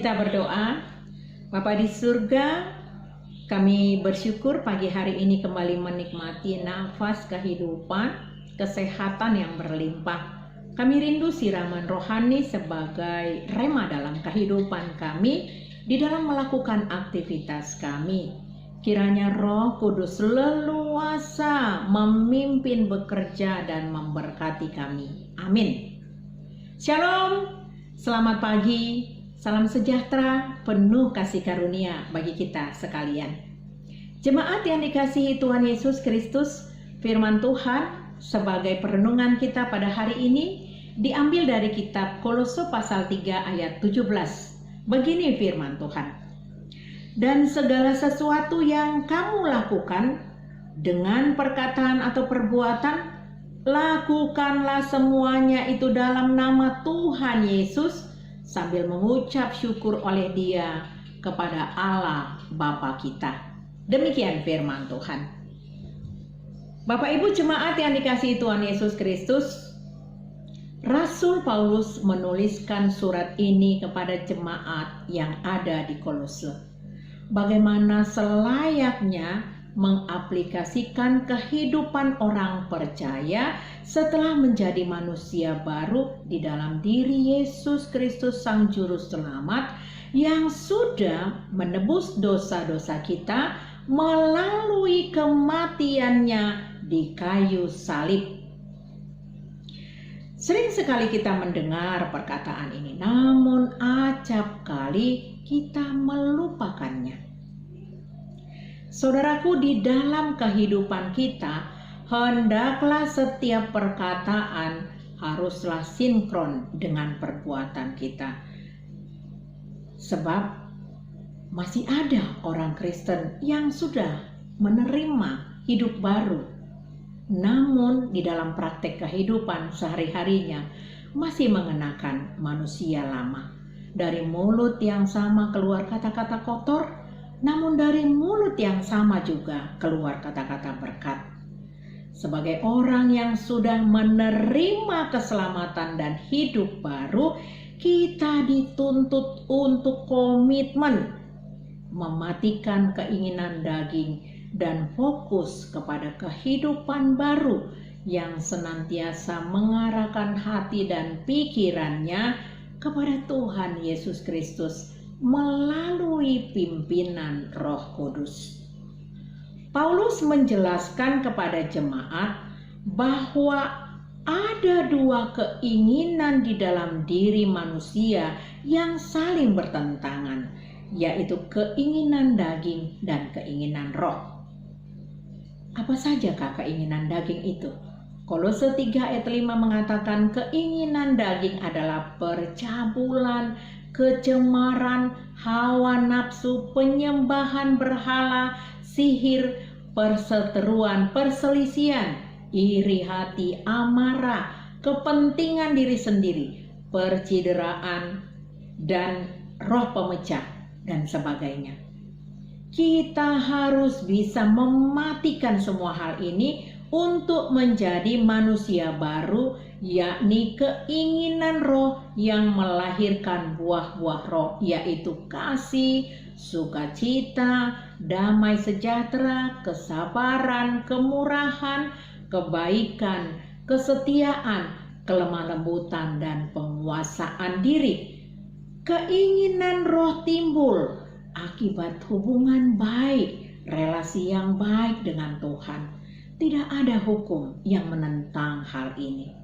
Kita berdoa. Bapa di surga, kami bersyukur pagi hari ini kembali menikmati nafas kehidupan, kesehatan yang berlimpah. Kami rindu siraman rohani sebagai rema dalam kehidupan kami, di dalam melakukan aktivitas kami. Kiranya Roh Kudus leluasa memimpin, bekerja, dan memberkati kami. Amin. Shalom, selamat pagi, salam sejahtera, penuh kasih karunia bagi kita sekalian. Jemaat yang dikasihi Tuhan Yesus Kristus, firman Tuhan sebagai perenungan kita pada hari ini diambil dari kitab Kolose pasal 3 ayat 17. Begini firman Tuhan. Dan segala sesuatu yang kamu lakukan dengan perkataan atau perbuatan, lakukanlah semuanya itu dalam nama Tuhan Yesus sambil mengucap syukur oleh Dia kepada Allah Bapa kita. Demikian firman Tuhan. Bapak Ibu jemaat yang dikasihi Tuhan Yesus Kristus, Rasul Paulus menuliskan surat ini kepada jemaat yang ada di Kolose. Bagaimana selayaknya mengaplikasikan kehidupan orang percaya setelah menjadi manusia baru di dalam diri Yesus Kristus Sang Juru Selamat yang sudah menebus dosa-dosa kita melalui kematiannya di kayu salib. Sering sekali kita mendengar perkataan ini, namun acap kali kita melupakannya. Saudaraku, di dalam kehidupan kita, hendaklah setiap perkataan haruslah sinkron dengan perbuatan kita. Sebab masih ada orang Kristen yang sudah menerima hidup baru, namun di dalam praktek kehidupan sehari-harinya masih mengenakan manusia lama. Dari mulut yang sama keluar kata-kata kotor, namun dari mulut yang sama juga keluar kata-kata berkat. Sebagai orang yang sudah menerima keselamatan dan hidup baru, kita dituntut untuk komitmen mematikan keinginan daging dan fokus kepada kehidupan baru yang senantiasa mengarahkan hati dan pikirannya kepada Tuhan Yesus Kristus melalui pimpinan Roh Kudus. Paulus menjelaskan kepada jemaat bahwa ada dua keinginan di dalam diri manusia yang saling bertentangan, yaitu keinginan daging dan keinginan roh. Apa sajakah keinginan daging itu? Kolose 3 ayat 5 mengatakan keinginan daging adalah percabulan, kecemaran, hawa nafsu, penyembahan berhala, sihir, perseteruan, perselisihan, iri hati, amarah, kepentingan diri sendiri, percideraan, dan roh pemecah, dan sebagainya. Kita harus bisa mematikan semua hal ini untuk menjadi manusia baru, yakni keinginan roh yang melahirkan buah-buah roh, yaitu kasih, sukacita, damai sejahtera, kesabaran, kemurahan, kebaikan, kesetiaan, kelemah lembutan, dan penguasaan diri. Keinginan roh timbul akibat hubungan baik, relasi yang baik dengan Tuhan. Tidak ada hukum yang menentang hal ini.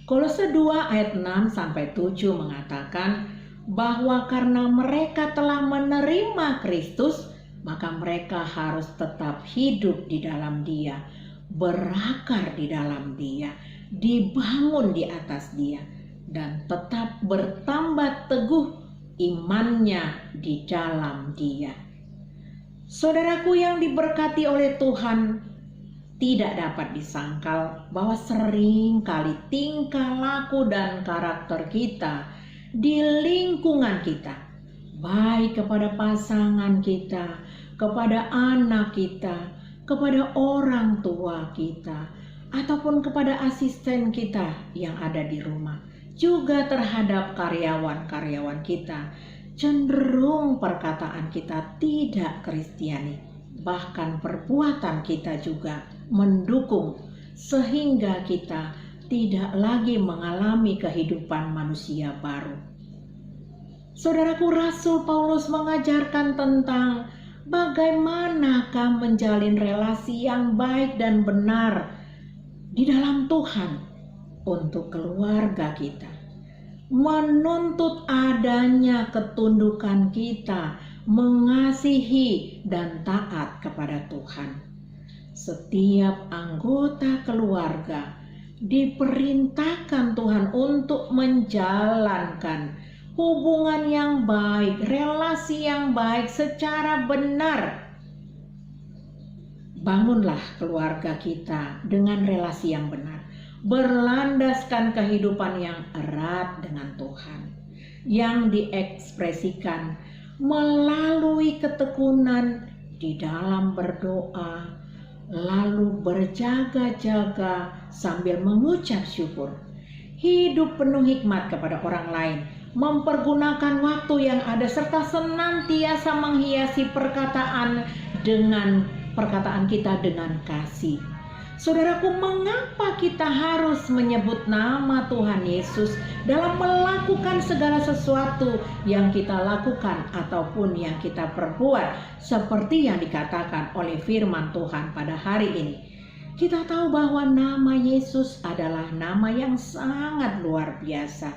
Kolose 2 ayat 6-7 mengatakan bahwa karena mereka telah menerima Kristus, maka mereka harus tetap hidup di dalam Dia, berakar di dalam Dia, dibangun di atas Dia, dan tetap bertambah teguh imannya di dalam Dia. Saudaraku yang diberkati oleh Tuhan, tidak dapat disangkal bahwa sering kali tingkah laku dan karakter kita di lingkungan kita, baik kepada pasangan kita, kepada anak kita, kepada orang tua kita, ataupun kepada asisten kita yang ada di rumah, juga terhadap karyawan-karyawan kita. Cenderung perkataan kita tidak Kristiani, bahkan perbuatan kita juga mendukung, sehingga kita tidak lagi mengalami kehidupan manusia baru. Saudaraku, Rasul Paulus mengajarkan tentang bagaimanakah menjalin relasi yang baik dan benar di dalam Tuhan untuk keluarga kita. Menuntut adanya ketundukan kita, mengasihi dan taat kepada Tuhan. Setiap anggota keluarga diperintahkan Tuhan untuk menjalankan hubungan yang baik, relasi yang baik secara benar. Bangunlah keluarga kita dengan relasi yang benar, berlandaskan kehidupan yang erat dengan Tuhan, yang diekspresikan melalui ketekunan di dalam berdoa, lalu berjaga-jaga sambil mengucap syukur, hidup penuh hikmat kepada orang lain, mempergunakan waktu yang ada, serta senantiasa menghiasi perkataan kita dengan kasih. Saudaraku, mengapa kita harus menyebut nama Tuhan Yesus dalam melakukan segala sesuatu yang kita lakukan ataupun yang kita perbuat, seperti yang dikatakan oleh firman Tuhan pada hari ini? Kita tahu bahwa nama Yesus adalah nama yang sangat luar biasa.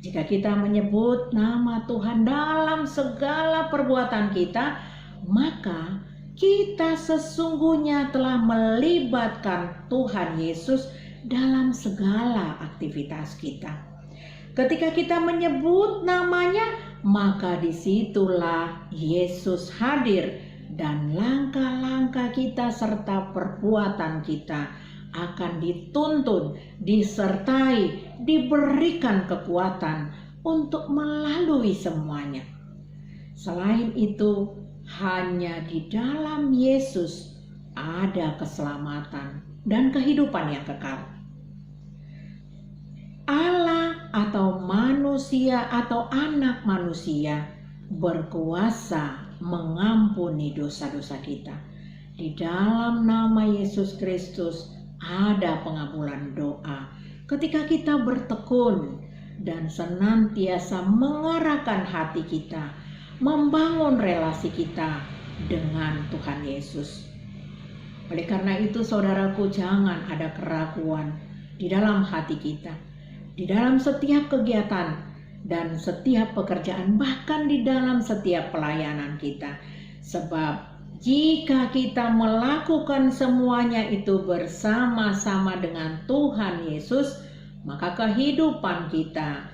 Jika kita menyebut nama Tuhan dalam segala perbuatan kita, maka kita sesungguhnya telah melibatkan Tuhan Yesus dalam segala aktivitas kita. Ketika kita menyebut namanya, maka disitulah Yesus hadir, dan langkah-langkah kita serta perbuatan kita akan dituntun, disertai, diberikan kekuatan untuk melalui semuanya. Selain itu, hanya di dalam Yesus ada keselamatan dan kehidupan yang kekal. Allah atau manusia atau anak manusia berkuasa mengampuni dosa-dosa kita. Di dalam nama Yesus Kristus ada pengabulan doa. Ketika kita bertekun dan senantiasa mengarahkan hati kita, membangun relasi kita dengan Tuhan Yesus. Oleh karena itu, saudaraku, jangan ada keraguan di dalam hati kita, di dalam setiap kegiatan dan setiap pekerjaan, bahkan di dalam setiap pelayanan kita. Sebab jika kita melakukan semuanya itu bersama-sama dengan Tuhan Yesus, maka kehidupan kita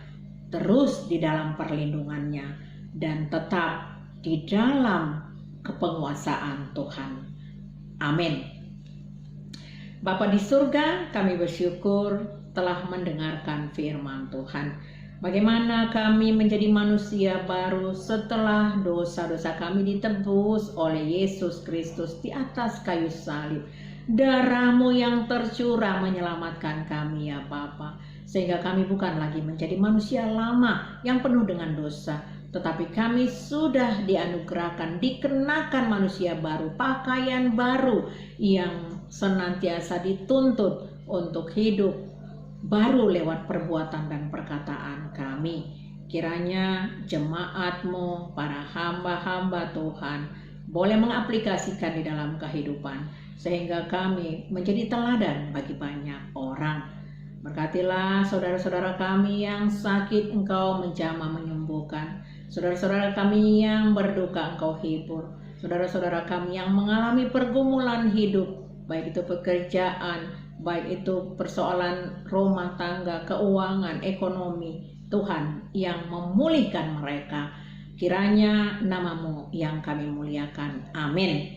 terus di dalam perlindungannya dan tetap di dalam kepenguasaan Tuhan. Amin. Bapa di surga, kami bersyukur telah mendengarkan firman Tuhan. Bagaimana kami menjadi manusia baru setelah dosa-dosa kami ditebus oleh Yesus Kristus di atas kayu salib. Darah-Mu yang tercurah menyelamatkan kami, ya Bapa, sehingga kami bukan lagi menjadi manusia lama yang penuh dengan dosa, tetapi kami sudah dianugerahkan, dikenakan manusia baru, pakaian baru yang senantiasa dituntut untuk hidup baru lewat perbuatan dan perkataan kami. Kiranya jemaat-Mu, para hamba-hamba Tuhan, boleh mengaplikasikan di dalam kehidupan, sehingga kami menjadi teladan bagi banyak orang. Berkatilah saudara-saudara kami yang sakit, Engkau menjamah menyembuhkan. Saudara-saudara kami yang berduka, Engkau hibur. Saudara-saudara kami yang mengalami pergumulan hidup, baik itu pekerjaan, baik itu persoalan rumah tangga, keuangan, ekonomi, Tuhan yang memulihkan mereka. Kiranya nama-Mu yang kami muliakan. Amin.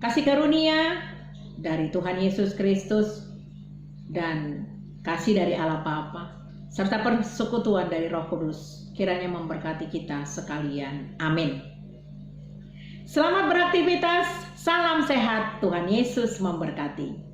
Kasih karunia dari Tuhan Yesus Kristus dan kasih dari Allah Bapa serta persekutuan dari Roh Kudus kiranya memberkati kita sekalian. Amin. Selamat beraktivitas, salam sehat, Tuhan Yesus memberkati.